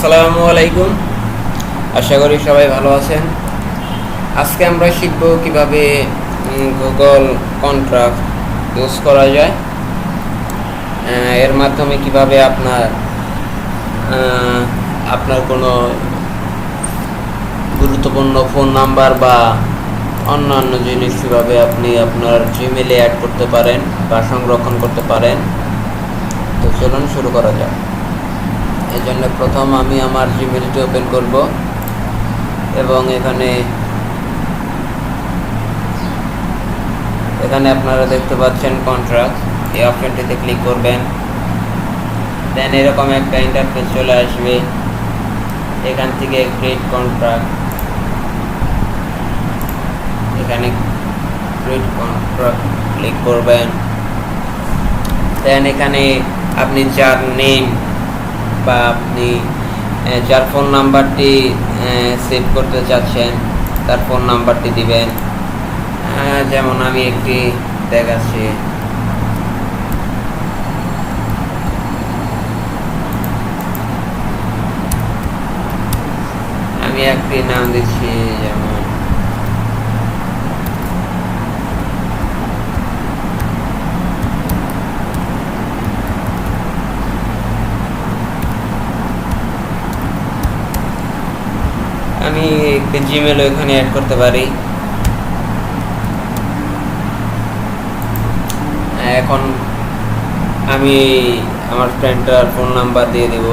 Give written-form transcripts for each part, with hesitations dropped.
আসসালামু আলাইকুম। আশা করি সবাই ভালো আছেন। আজকে আমরা শিখব কিভাবে গুগল কন্ট্রাক্ট ইউজ করা যায়। এর মাধ্যমে কিভাবে আপনার কোনো গুরুত্বপূর্ণ ফোন নাম্বার বা অন্যান্য জিনিস কিভাবে আপনি আপনার জিমেলে অ্যাড করতে পারেন বা সংরক্ষণ করতে পারেন। তো চলুন শুরু করা যাক। এই জন্য প্রথম আমি আমার জিমেলটি ওপেন করব এবং এখানে আপনারা দেখতে পাচ্ছেন কন্ট্রাক্ট, এই অপশনটিতে ক্লিক করবেন। দেন এরকম একটা ইন্টারফেস চলে আসবে। এখান থেকে ক্রিয়েট কন্ট্রাক্ট, এখানে ক্রিয়েট কন্ট্রাক্ট ক্লিক করবেন। দেন এখানে আপনি যার নেম বা আপনি যার ফোন নাম্বারটি সেভ করতে চাচ্ছেন তার ফোন নাম্বারটি দিবেন। যেমন আমি একটি দেখাচ্ছি, আমি একটি নাম দিচ্ছি, যেমন আমি একটি জিমেল ওইখানে অ্যাড করতে পারি। এখন আমি আমার ফ্রেন্ডটার ফোন নাম্বার দিয়ে দেব।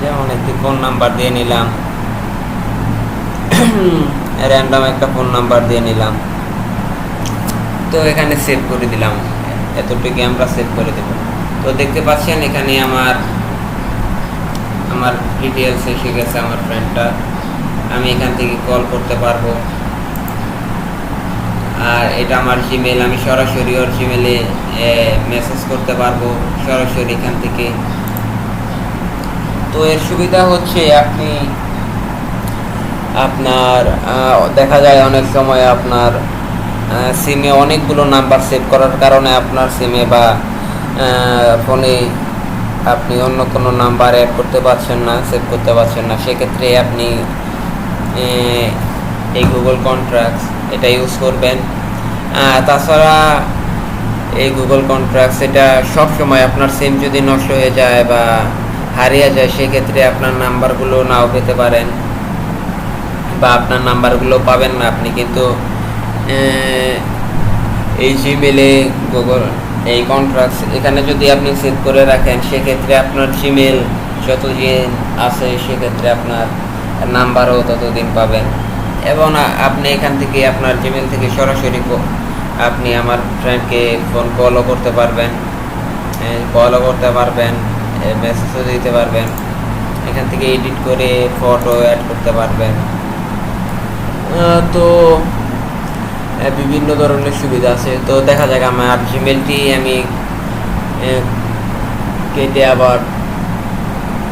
যেমন একটি ফোন নাম্বার দিয়ে নিলাম, র্যান্ডম একটা ফোন নাম্বার দিয়ে নিলাম। তো এখানে সেভ করে দিলাম, এতটুকু আমরা সেভ করে দেব। তো দেখতে পাচ্ছেন এখানে আমার ডিটেলস এসে গেছে আমার ফ্রেন্ডটা। আমি এখান থেকে কল করতে পারবো, আর এটা আমার জিমেল, আমি সরাসরি ওর জিমেলে মেসেজ করতে পারবো সরাসরি এখান থেকে। তো এর সুবিধা হচ্ছে আপনার দেখা যায় অনেক সময় আপনার সিমে অনেকগুলো নাম্বার সেভ করার কারণে আপনার সিমে বা ফোনে আপনি অন্য কোনো নাম্বার অ্যাড করতে পারছেন না, সেভ করতে পারছেন না। সেক্ষেত্রে আপনি এই গুগল কন্ট্রাক্টস এটা ইউজ করবেন। তাছাড়া এই গুগল কন্ট্রাক্টস এটা সবসময় আপনার সিম যদি নষ্ট হয়ে যায় বা হারিয়ে যায়, সেক্ষেত্রে আপনার নাম্বারগুলো নাও পেতে পারেন বা আপনার নাম্বারগুলো পাবেন না। আপনি কিন্তু এই জিমেলে গুগল এই কন্ট্রাক্টস এখানে যদি আপনি সেভ করে রাখেন, সেক্ষেত্রে আপনার জিমেল যতদিন আছে সেক্ষেত্রে আপনার নাম্বারও ততদিন পাবেন। এবং আপনি এখান থেকে আপনার জিমেল থেকে সরাসরি আপনি আমার ফ্রেন্ডকে ফোন কলও করতে পারবেন, মেসেজও দিতে পারবেন। এখান থেকে এডিট করে ফটো অ্যাড করতে পারবেন। তো বিভিন্ন ধরনের সুবিধা আছে। তো দেখা যাক, আমার জিমেলটি আমি কেটে আবার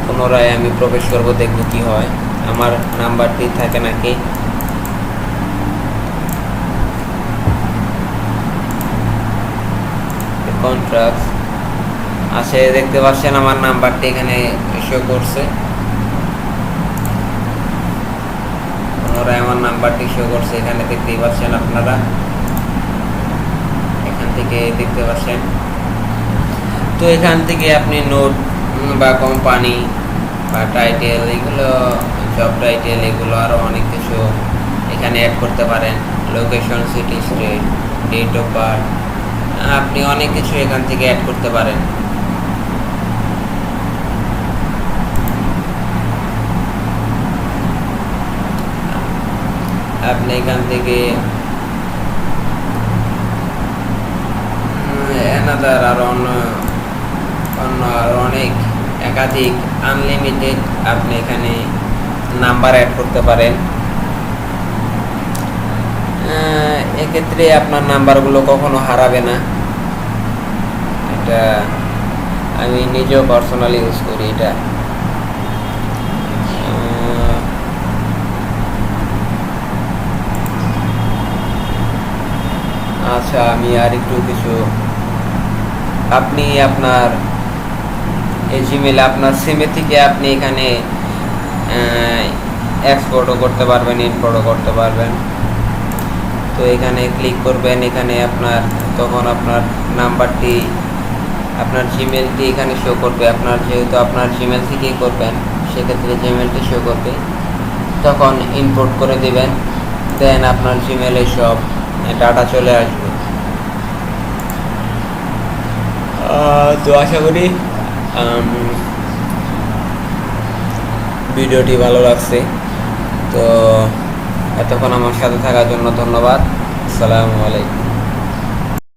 পুনরায় আমি প্রবেশ করব, দেখব কি হয়, আমার নাম্বারটি থাকে নাকি। কন্ট্রাক্টস আছে, দেখতে পাচ্ছেন আমার নাম্বারটি এখানে শো করছে, পুনরায় আমার নাম্বারটি শো করছে এখানে, দেখতেই পাচ্ছেন আপনারা, এখান থেকে দেখতে পাচ্ছেন। তো এখান থেকে আপনি নোট বা কোম্পানি বা টাইটেল, এগুলো জব টাইটেল, এগুলো আরও অনেক কিছু এখানে অ্যাড করতে পারেন। Location, city, state, date of birth, আপনি অনেক কিছু এখান থেকে অ্যাড করতে পারেন। আপনি এখান থেকে আরো অনেক একাধিক আনলিমিটেড আপনি এখানে নাম্বার অ্যাড করতে পারেন। এক্ষেত্রে আপনার নাম্বারগুলো কখনো হারাবে না। এটা আমি নিজেও পার্সোনালি ইউজ করি এটা। আচ্ছা, আমি আর একটু কিছু আপনি আপনার এই জিমেলে আপনার সিমে থেকে আপনি এখানে এক্সপোর্টও করতে পারবেন, ইম্পোর্টও করতে পারবেন। তো এখানে ক্লিক করবেন, এখানে আপনার তখন আপনার নাম্বারটি আপনার জিমেলটি এখানে শো করবে। আপনার যেহেতু আপনার জিমেল থেকেই করবেন সেক্ষেত্রে জিমেলটি শো করবে, তখন ইনপুট করে দিবেন, দেন আপনার জিমেলে সব ডাটা চলে আসবে। তো আশা করি ভিডিওটি ভালো লাগছে। তো এতক্ষণ আমার সাথে থাকার জন্য ধন্যবাদ। আসসালামু আলাইকুম।